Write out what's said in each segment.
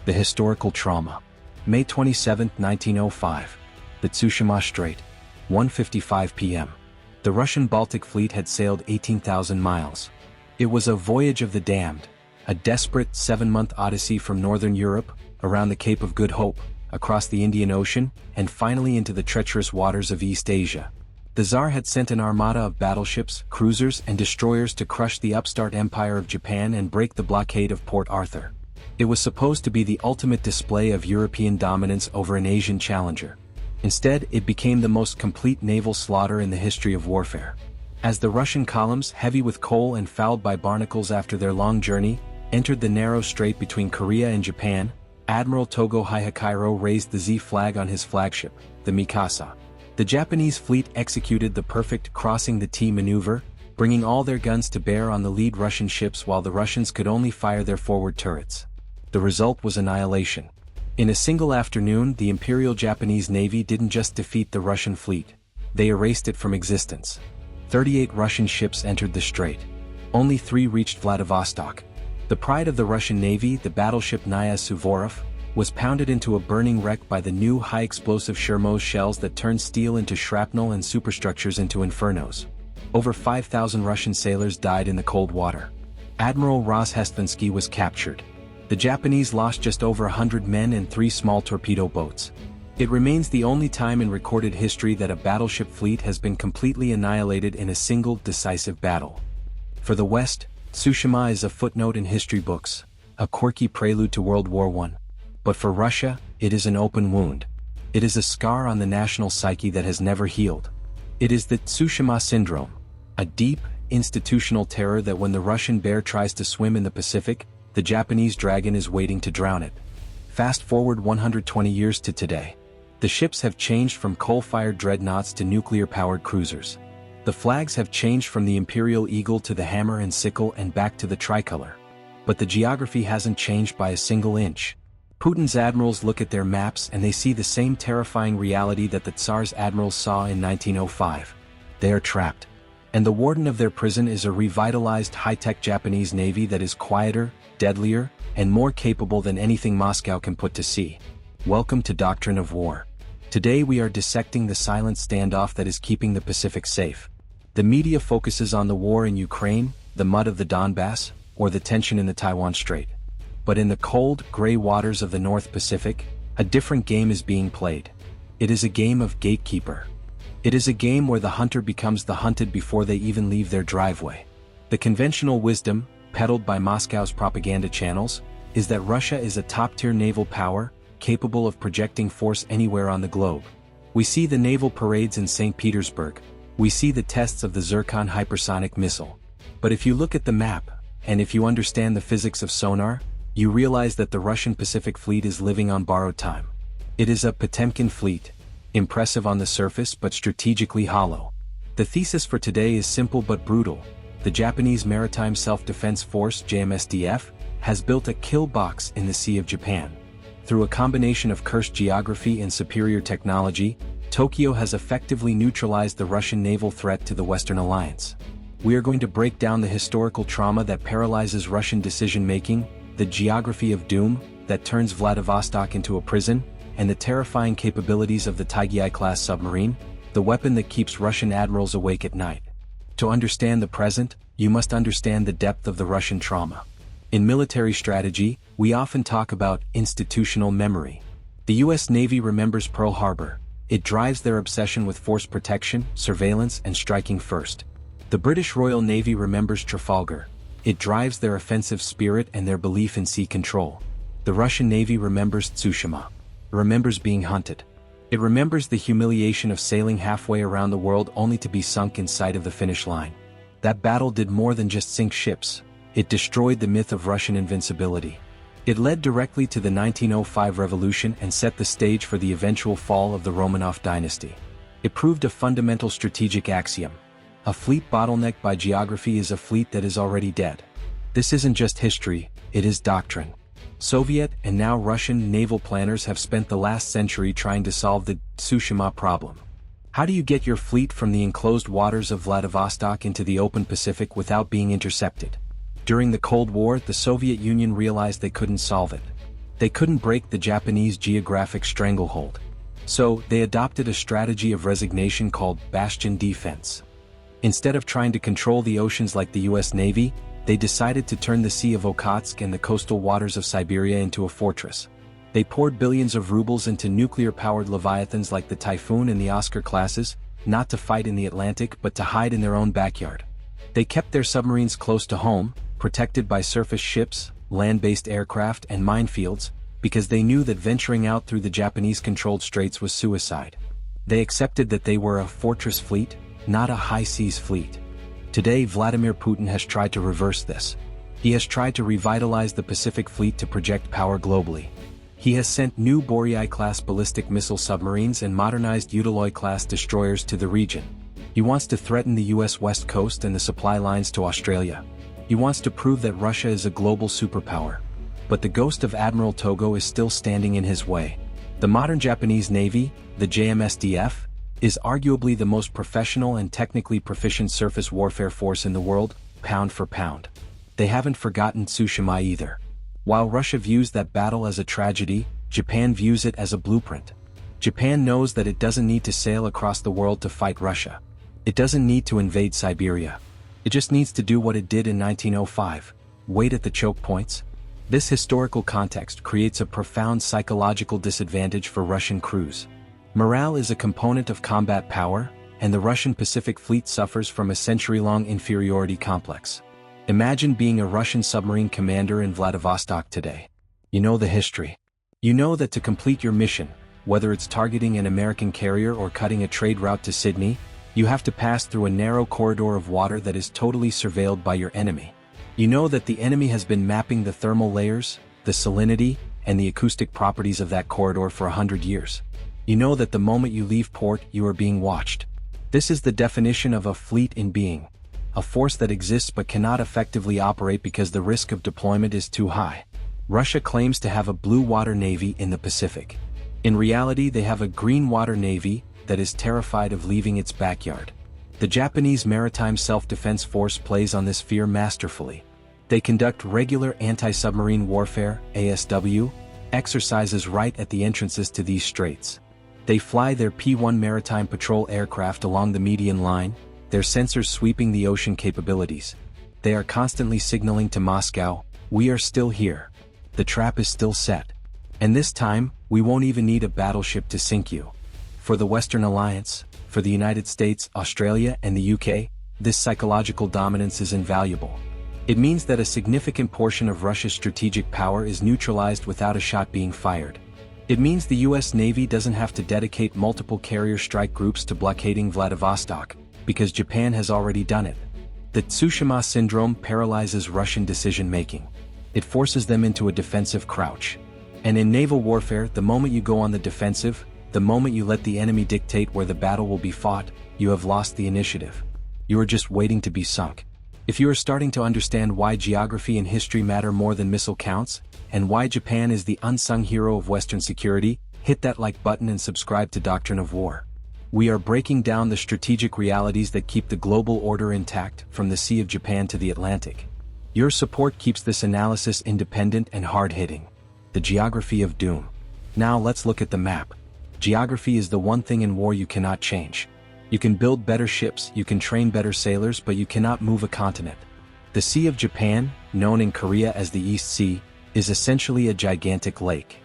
The historical trauma. May 27, 1905. The Tsushima Strait. 1:55 p.m. The Russian Baltic Fleet had sailed 18,000 miles. It was a voyage of the damned, a desperate 7-month odyssey from northern Europe, around the Cape of Good Hope, across the Indian Ocean, and finally into the treacherous waters of East Asia. The Tsar had sent an armada of battleships, cruisers, and destroyers to crush the upstart empire of Japan and break the blockade of Port Arthur. It was supposed to be the ultimate display of European dominance over an Asian challenger. Instead, it became the most complete naval slaughter in the history of warfare. As the Russian columns, heavy with coal and fouled by barnacles after their long journey, entered the narrow strait between Korea and Japan, Admiral Togo Hihikairo raised the Z flag on his flagship, the Mikasa. The Japanese fleet executed the perfect crossing the T maneuver, bringing all their guns to bear on the lead Russian ships while the Russians could only fire their forward turrets. The result was annihilation. In a single afternoon, the Imperial Japanese Navy didn't just defeat the Russian fleet, they erased it from existence. 38 Russian ships entered the strait. Only 3 reached Vladivostok. The pride of the Russian Navy, the battleship Naya Suvorov, was pounded into a burning wreck by the new high-explosive Shermos shells that turned steel into shrapnel and superstructures into infernos. Over 5,000 Russian sailors died in the cold water. Admiral Rozhestvinsky was captured. The Japanese lost just over 100 men and 3 small torpedo boats. It remains the only time in recorded history that a battleship fleet has been completely annihilated in a single decisive battle. For the West, Tsushima is a footnote in history books, a quirky prelude to World War I. But for Russia, it is an open wound. It is a scar on the national psyche that has never healed. It is the Tsushima syndrome, a deep, institutional terror that when the Russian bear tries to swim in the Pacific, the Japanese dragon is waiting to drown it. Fast forward 120 years to today. The ships have changed from coal-fired dreadnoughts to nuclear-powered cruisers. The flags have changed from the Imperial Eagle to the hammer and sickle and back to the tricolor. But the geography hasn't changed by a single inch. Putin's admirals look at their maps and they see the same terrifying reality that the Tsar's admirals saw in 1905. They are trapped. And the warden of their prison is a revitalized high-tech Japanese navy that is quieter, deadlier, and more capable than anything Moscow can put to sea. Welcome to Doctrine of War. Today we are dissecting the silent standoff that is keeping the Pacific safe. The media focuses on the war in Ukraine, the mud of the Donbass, or the tension in the Taiwan Strait. But in the cold, gray waters of the North Pacific, a different game is being played. It is a game of gatekeeper. It is a game where the hunter becomes the hunted before they even leave their driveway. The conventional wisdom, peddled by Moscow's propaganda channels, is that Russia is a top-tier naval power, capable of projecting force anywhere on the globe. We see the naval parades in St. Petersburg. We see the tests of the Zircon hypersonic missile. But if you look at the map, and if you understand the physics of sonar, you realize that the Russian Pacific Fleet is living on borrowed time. It is a Potemkin fleet, impressive on the surface but strategically hollow. The thesis for today is simple but brutal. The Japanese Maritime Self-Defense Force (JMSDF) has built a killbox in the Sea of Japan. Through a combination of cursed geography and superior technology, Tokyo has effectively neutralized the Russian naval threat to the Western alliance. We are going to break down the historical trauma that paralyzes Russian decision-making, the geography of doom that turns Vladivostok into a prison, and the terrifying capabilities of the Taigei-class submarine, the weapon that keeps Russian admirals awake at night. To understand the present, you must understand the depth of the Russian trauma. In military strategy, we often talk about institutional memory. The US Navy remembers Pearl Harbor. It drives their obsession with force protection, surveillance, and striking first. The British Royal Navy remembers Trafalgar. It drives their offensive spirit and their belief in sea control. The Russian Navy remembers Tsushima. It remembers being hunted. It remembers the humiliation of sailing halfway around the world only to be sunk in sight of the finish line. That battle did more than just sink ships. It destroyed the myth of Russian invincibility. It led directly to the 1905 revolution and set the stage for the eventual fall of the Romanov dynasty. It proved a fundamental strategic axiom. A fleet bottlenecked by geography is a fleet that is already dead. This isn't just history, it is doctrine. Soviet and now Russian naval planners have spent the last century trying to solve the Tsushima problem. How do you get your fleet from the enclosed waters of Vladivostok into the open Pacific without being intercepted? During the Cold War, the Soviet Union realized they couldn't solve it. They couldn't break the Japanese geographic stranglehold. So, they adopted a strategy of resignation called bastion defense. Instead of trying to control the oceans like the US Navy, they decided to turn the Sea of Okhotsk and the coastal waters of Siberia into a fortress. They poured billions of rubles into nuclear-powered leviathans like the Typhoon and the Oscar classes, not to fight in the Atlantic but to hide in their own backyard. They kept their submarines close to home, protected by surface ships, land-based aircraft and minefields, because they knew that venturing out through the Japanese-controlled straits was suicide. They accepted that they were a fortress fleet, not a high-seas fleet. Today Vladimir Putin has tried to reverse this. He has tried to revitalize the Pacific Fleet to project power globally. He has sent new Boryai-class ballistic missile submarines and modernized Udaloy-class destroyers to the region. He wants to threaten the US West Coast and the supply lines to Australia. He wants to prove that Russia is a global superpower. But the ghost of Admiral Togo is still standing in his way. The modern Japanese Navy, the JMSDF, is arguably the most professional and technically proficient surface warfare force in the world, pound for pound. They haven't forgotten Tsushima either. While Russia views that battle as a tragedy, Japan views it as a blueprint. Japan knows that it doesn't need to sail across the world to fight Russia. It doesn't need to invade Siberia. It just needs to do what it did in 1905, wait at the choke points. This historical context creates a profound psychological disadvantage for Russian crews. Morale is a component of combat power, and the Russian Pacific Fleet suffers from a century-long inferiority complex. Imagine being a Russian submarine commander in Vladivostok today. You know the history. You know that to complete your mission, whether it's targeting an American carrier or cutting a trade route to Sydney, you have to pass through a narrow corridor of water that is totally surveilled by your enemy. You know that the enemy has been mapping the thermal layers, the salinity, and the acoustic properties of that corridor for 100 years. You know that the moment you leave port, you are being watched. This is the definition of a fleet in being. A force that exists but cannot effectively operate because the risk of deployment is too high. Russia claims to have a blue water navy in the Pacific. In reality, they have a green water navy that is terrified of leaving its backyard. The Japanese Maritime Self-Defense Force plays on this fear masterfully. They conduct regular anti-submarine warfare (ASW) exercises right at the entrances to these straits. They fly their P-1 Maritime Patrol aircraft along the median line, their sensors sweeping the ocean capabilities. They are constantly signaling to Moscow, "We are still here. The trap is still set. And this time, we won't even need a battleship to sink you." For the Western Alliance, for the United States, Australia, and the UK, this psychological dominance is invaluable. It means that a significant portion of Russia's strategic power is neutralized without a shot being fired. It means the US Navy doesn't have to dedicate multiple carrier strike groups to blockading Vladivostok, because Japan has already done it. The Tsushima syndrome paralyzes Russian decision-making. It forces them into a defensive crouch. And in naval warfare, the moment you go on the defensive, the moment you let the enemy dictate where the battle will be fought, you have lost the initiative. You are just waiting to be sunk. If you are starting to understand why geography and history matter more than missile counts, and why Japan is the unsung hero of Western security, hit that like button and subscribe to Doctrine of War. We are breaking down the strategic realities that keep the global order intact, from the Sea of Japan to the Atlantic. Your support keeps this analysis independent and hard-hitting. The geography of doom. Now let's look at the map. Geography is the one thing in war you cannot change. You can build better ships, you can train better sailors, but you cannot move a continent. The Sea of Japan, known in Korea as the East Sea, is essentially a gigantic lake.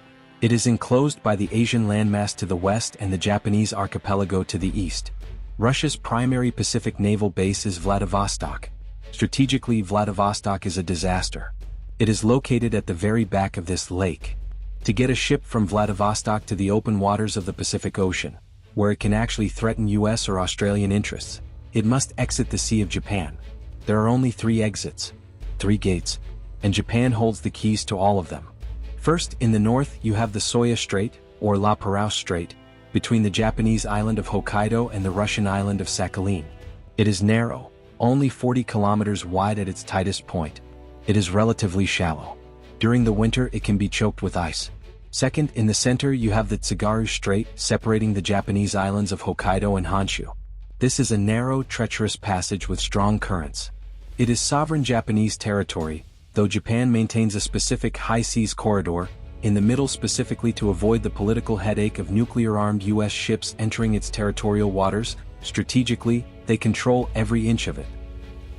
It is enclosed by the Asian landmass to the west and the Japanese archipelago to the east. Russia's primary Pacific naval base is Vladivostok. Strategically, Vladivostok is a disaster. It is located at the very back of this lake. To get a ship from Vladivostok to the open waters of the Pacific Ocean, where it can actually threaten US or Australian interests, it must exit the Sea of Japan. There are only 3 exits, 3 gates, and Japan holds the keys to all of them. First, in the north, you have the Soya Strait, or La Perouse Strait, between the Japanese island of Hokkaido and the Russian island of Sakhalin. It is narrow, only 40 kilometers wide at its tightest point. It is relatively shallow. During the winter, it can be choked with ice. Second, in the center you have the Tsugaru Strait, separating the Japanese islands of Hokkaido and Honshu. This is a narrow, treacherous passage with strong currents. It is sovereign Japanese territory, though Japan maintains a specific high seas corridor, in the middle specifically to avoid the political headache of nuclear-armed US ships entering its territorial waters. Strategically, they control every inch of it.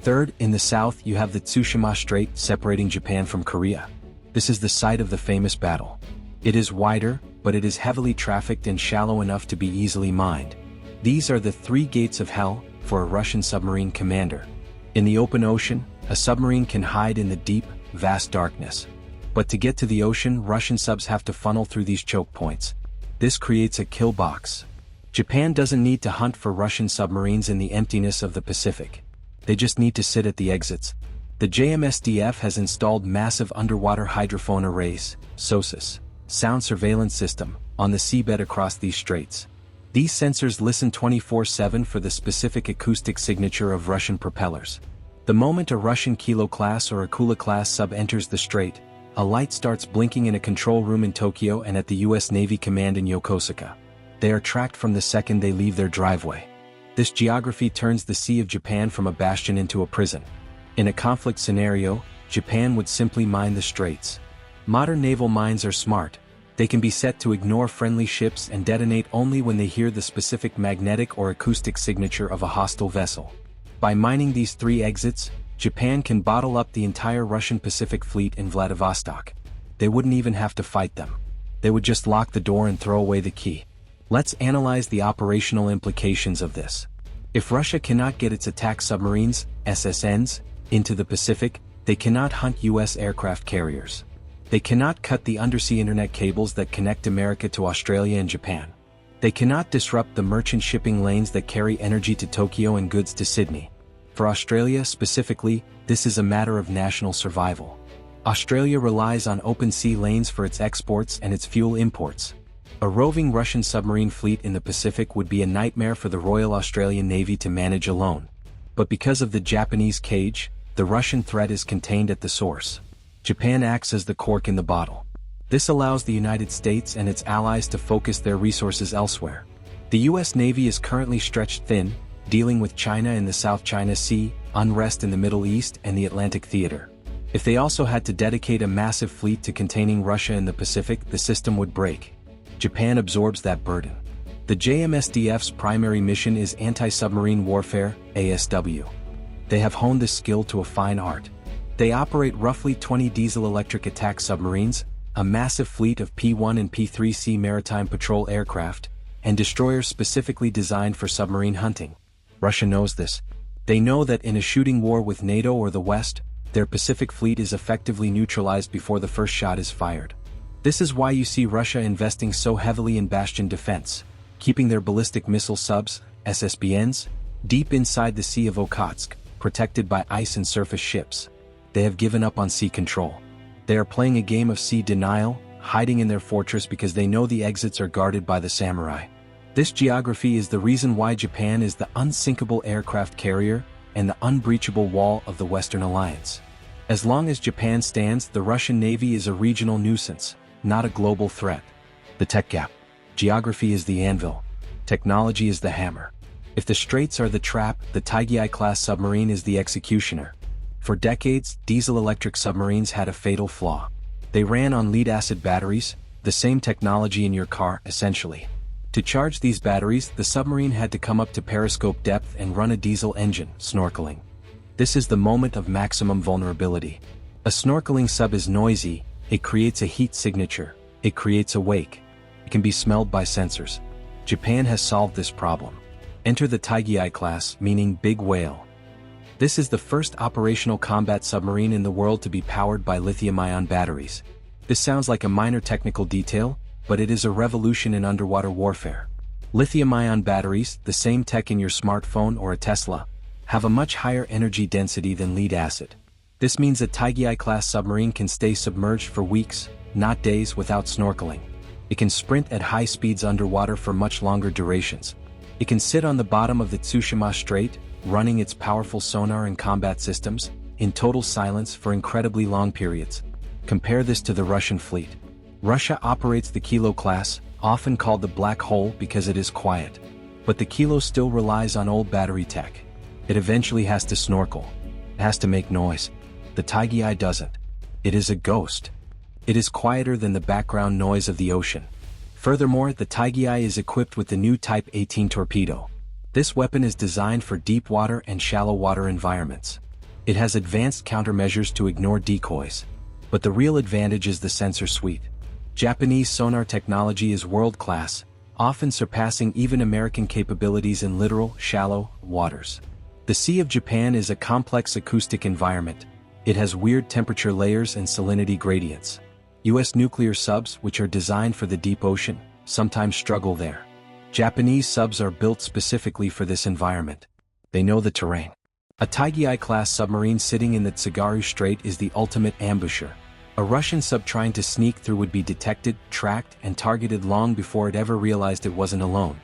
Third, in the south you have the Tsushima Strait separating Japan from Korea. This is the site of the famous battle. It is wider, but it is heavily trafficked and shallow enough to be easily mined. These are the three gates of hell for a Russian submarine commander. In the open ocean, a submarine can hide in the deep, vast darkness. But to get to the ocean, Russian subs have to funnel through these choke points. This creates a kill box. Japan doesn't need to hunt for Russian submarines in the emptiness of the Pacific. They just need to sit at the exits. The JMSDF has installed massive underwater hydrophone arrays, SOSUS, sound surveillance system, on the seabed across these straits. These sensors listen 24/7 for the specific acoustic signature of Russian propellers. The moment a Russian Kilo-class or Akula-class sub enters the strait, a light starts blinking in a control room in Tokyo and at the US Navy command in Yokosuka. They are tracked from the second they leave their driveway. This geography turns the Sea of Japan from a bastion into a prison. In a conflict scenario, Japan would simply mine the straits. Modern naval mines are smart. They can be set to ignore friendly ships and detonate only when they hear the specific magnetic or acoustic signature of a hostile vessel. By mining these three exits, Japan can bottle up the entire Russian Pacific Fleet in Vladivostok. They wouldn't even have to fight them. They would just lock the door and throw away the key. Let's analyze the operational implications of this. If Russia cannot get its attack submarines, SSNs, into the Pacific, they cannot hunt US aircraft carriers. They cannot cut the undersea internet cables that connect America to Australia and Japan. They cannot disrupt the merchant shipping lanes that carry energy to Tokyo and goods to Sydney. For Australia specifically, this is a matter of national survival. Australia relies on open sea lanes for its exports and its fuel imports. A roving Russian submarine fleet in the Pacific would be a nightmare for the Royal Australian Navy to manage alone. But because of the Japanese cage, the Russian threat is contained at the source. Japan acts as the cork in the bottle. This allows the United States and its allies to focus their resources elsewhere. The US Navy is currently stretched thin, dealing with China in the South China Sea, unrest in the Middle East and the Atlantic theater. If they also had to dedicate a massive fleet to containing Russia in the Pacific, the system would break. Japan absorbs that burden. The JMSDF's primary mission is anti-submarine warfare, ASW. They have honed this skill to a fine art. They operate roughly 20 diesel-electric attack submarines, a massive fleet of P-1 and P-3C maritime patrol aircraft, and destroyers specifically designed for submarine hunting. Russia knows this. They know that in a shooting war with NATO or the West, their Pacific fleet is effectively neutralized before the first shot is fired. This is why you see Russia investing so heavily in bastion defense, keeping their ballistic missile subs, SSBNs, deep inside the Sea of Okhotsk, protected by ice and surface ships. They have given up on sea control. They are playing a game of sea denial, hiding in their fortress because they know the exits are guarded by the samurai. This geography is the reason why Japan is the unsinkable aircraft carrier and the unbreachable wall of the Western Alliance. As long as Japan stands, the Russian Navy is a regional nuisance, not a global threat. The tech gap. Geography is the anvil. Technology is the hammer. If the straits are the trap, the Taigei-class submarine is the executioner. For decades, diesel-electric submarines had a fatal flaw. They ran on lead-acid batteries, the same technology in your car, essentially. To charge these batteries, the submarine had to come up to periscope depth and run a diesel engine, snorkeling. This is the moment of maximum vulnerability. A snorkeling sub is noisy, it creates a heat signature, it creates a wake. It can be smelled by sensors. Japan has solved this problem. Enter the Taigei-class, meaning big whale. This is the first operational combat submarine in the world to be powered by lithium-ion batteries. This sounds like a minor technical detail, but it is a revolution in underwater warfare. Lithium-ion batteries, the same tech in your smartphone or a Tesla, have a much higher energy density than lead-acid. This means a Taigei-class submarine can stay submerged for weeks, not days, without snorkeling. It can sprint at high speeds underwater for much longer durations. It can sit on the bottom of the Tsushima Strait, running its powerful sonar and combat systems, in total silence for incredibly long periods. Compare this to the Russian fleet. Russia operates the Kilo-class, often called the black hole because it is quiet. But the Kilo still relies on old battery tech. It eventually has to snorkel. It has to make noise. The Taigei doesn't. It is a ghost. It is quieter than the background noise of the ocean. Furthermore, the Taigei is equipped with the new Type 18 torpedo. This weapon is designed for deep water and shallow water environments. It has advanced countermeasures to ignore decoys. But the real advantage is the sensor suite. Japanese sonar technology is world-class, often surpassing even American capabilities in littoral, shallow waters. The Sea of Japan is a complex acoustic environment. It has weird temperature layers and salinity gradients. U.S. nuclear subs, which are designed for the deep ocean, sometimes struggle there. Japanese subs are built specifically for this environment. They know the terrain. A Taigei-class submarine sitting in the Tsugaru Strait is the ultimate ambusher. A Russian sub trying to sneak through would be detected, tracked, and targeted long before it ever realized it wasn't alone.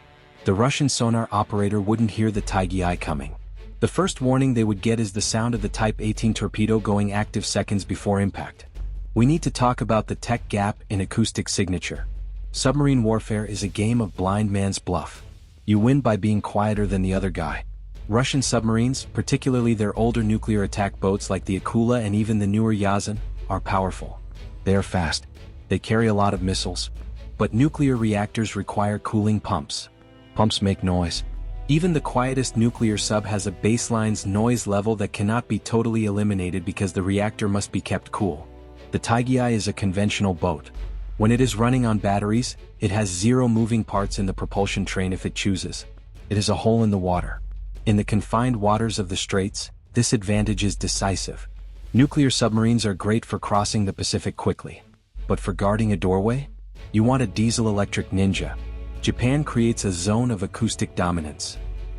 The Russian sonar operator wouldn't hear the Taigei coming. The first warning they would get is the sound of the Type 18 torpedo going active seconds before impact. We need to talk about the tech gap in acoustic signature. Submarine warfare is a game of blind man's bluff. You win by being quieter than the other guy. Russian submarines, particularly their older nuclear attack boats like the Akula and even the newer Yazan, are powerful. They are fast. They carry a lot of missiles. But nuclear reactors require cooling pumps. Pumps make noise. Even the quietest nuclear sub has a baseline's noise level that cannot be totally eliminated because the reactor must be kept cool. The Taigei is a conventional boat. When it is running on batteries, it has 0 moving parts in the propulsion train if it chooses. It is a hole in the water. In the confined waters of the straits, this advantage is decisive. Nuclear submarines are great for crossing the Pacific quickly. But for guarding a doorway? You want a diesel-electric ninja. Japan creates a zone of acoustic dominance.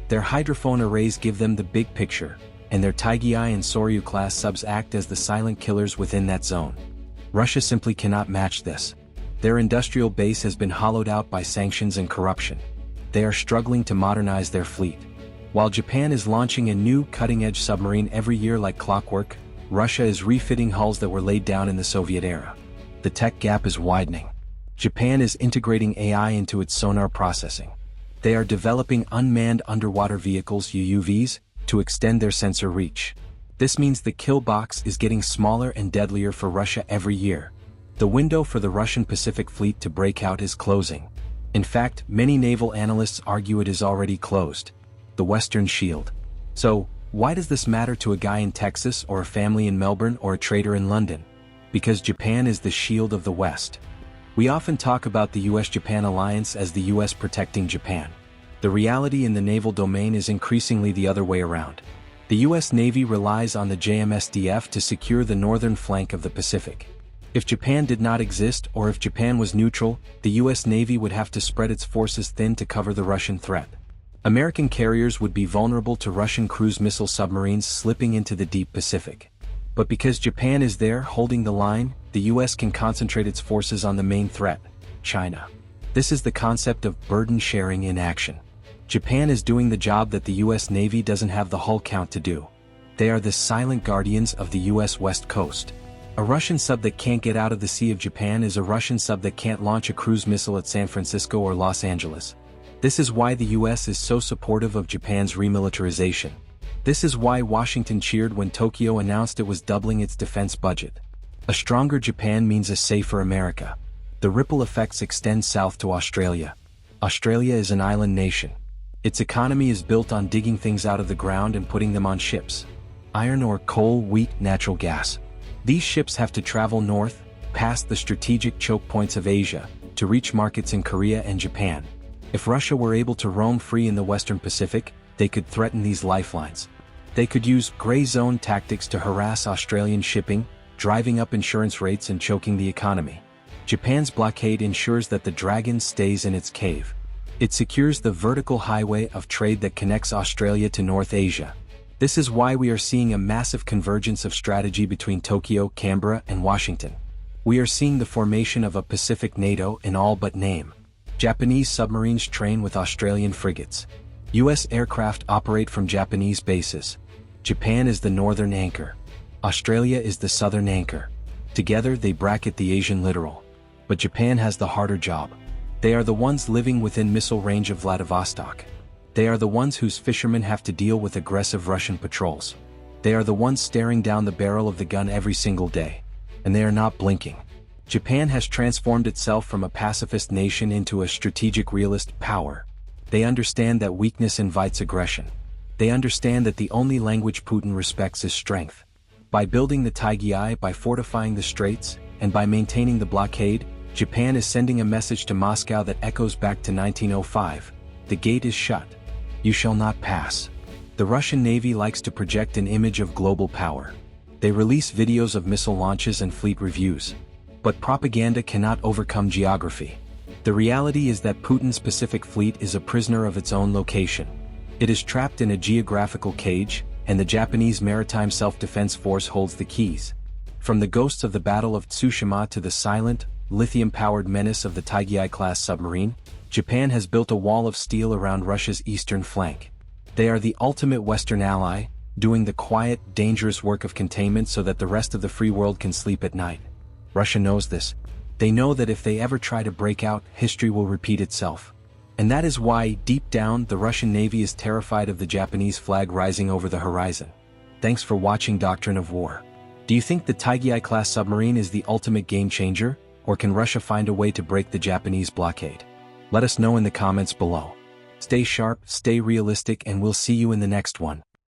Their hydrophone arrays give them the big picture, and their Taigei and Soryu-class subs act as the silent killers within that zone. Russia simply cannot match this. Their industrial base has been hollowed out by sanctions and corruption. They are struggling to modernize their fleet. While Japan is launching a new cutting-edge submarine every year like clockwork, Russia is refitting hulls that were laid down in the Soviet era. The tech gap is widening. Japan is integrating AI into its sonar processing. They are developing unmanned underwater vehicles UUVs to extend their sensor reach. This means the killbox is getting smaller and deadlier for Russia every year. The window for the Russian Pacific Fleet to break out is closing. In fact, many naval analysts argue it is already closed. The Western Shield. So, why does this matter to a guy in Texas or a family in Melbourne or a trader in London? Because Japan is the shield of the West. We often talk about the US-Japan alliance as the US protecting Japan. The reality in the naval domain is increasingly the other way around. The US Navy relies on the JMSDF to secure the northern flank of the Pacific. If Japan did not exist or if Japan was neutral, the US Navy would have to spread its forces thin to cover the Russian threat. American carriers would be vulnerable to Russian cruise missile submarines slipping into the deep Pacific. But because Japan is there holding the line, the US can concentrate its forces on the main threat, China. This is the concept of burden sharing in action. Japan is doing the job that the US Navy doesn't have the hull count to do. They are the silent guardians of the US West Coast. A Russian sub that can't get out of the Sea of Japan is a Russian sub that can't launch a cruise missile at San Francisco or Los Angeles. This is why the US is so supportive of Japan's remilitarization. This is why Washington cheered when Tokyo announced it was doubling its defense budget. A stronger Japan means a safer America. The ripple effects extend south to Australia. Australia is an island nation. Its economy is built on digging things out of the ground and putting them on ships. Iron ore, coal, wheat, natural gas. These ships have to travel north, past the strategic choke points of Asia, to reach markets in Korea and Japan. If Russia were able to roam free in the Western Pacific, they could threaten these lifelines. They could use gray zone tactics to harass Australian shipping, driving up insurance rates and choking the economy. Japan's blockade ensures that the dragon stays in its cave. It secures the vertical highway of trade that connects Australia to North Asia. This is why we are seeing a massive convergence of strategy between Tokyo, Canberra, and Washington. We are seeing the formation of a Pacific NATO in all but name. Japanese submarines train with Australian frigates. US aircraft operate from Japanese bases. Japan is the northern anchor. Australia is the southern anchor. Together they bracket the Asian littoral. But Japan has the harder job. They are the ones living within missile range of Vladivostok. They are the ones whose fishermen have to deal with aggressive Russian patrols. They are the ones staring down the barrel of the gun every single day. And they are not blinking. Japan has transformed itself from a pacifist nation into a strategic realist power. They understand that weakness invites aggression. They understand that the only language Putin respects is strength. By building the Taigei, by fortifying the straits, and by maintaining the blockade, Japan is sending a message to Moscow that echoes back to 1905. The gate is shut. You shall not pass. The Russian Navy likes to project an image of global power. They release videos of missile launches and fleet reviews. But propaganda cannot overcome geography. The reality is that Putin's Pacific Fleet is a prisoner of its own location. It is trapped in a geographical cage, and the Japanese Maritime Self-Defense Force holds the keys. From the ghosts of the Battle of Tsushima to the silent, lithium-powered menace of the Taigei-class submarine, Japan has built a wall of steel around Russia's eastern flank. They are the ultimate Western ally, doing the quiet, dangerous work of containment so that the rest of the free world can sleep at night. Russia knows this. They know that if they ever try to break out, history will repeat itself. And that is why, deep down, the Russian Navy is terrified of the Japanese flag rising over the horizon. Thanks for watching Doctrine of War. Do you think the Taigei-class submarine is the ultimate game changer, or can Russia find a way to break the Japanese blockade? Let us know in the comments below. Stay sharp, stay realistic, and we'll see you in the next one.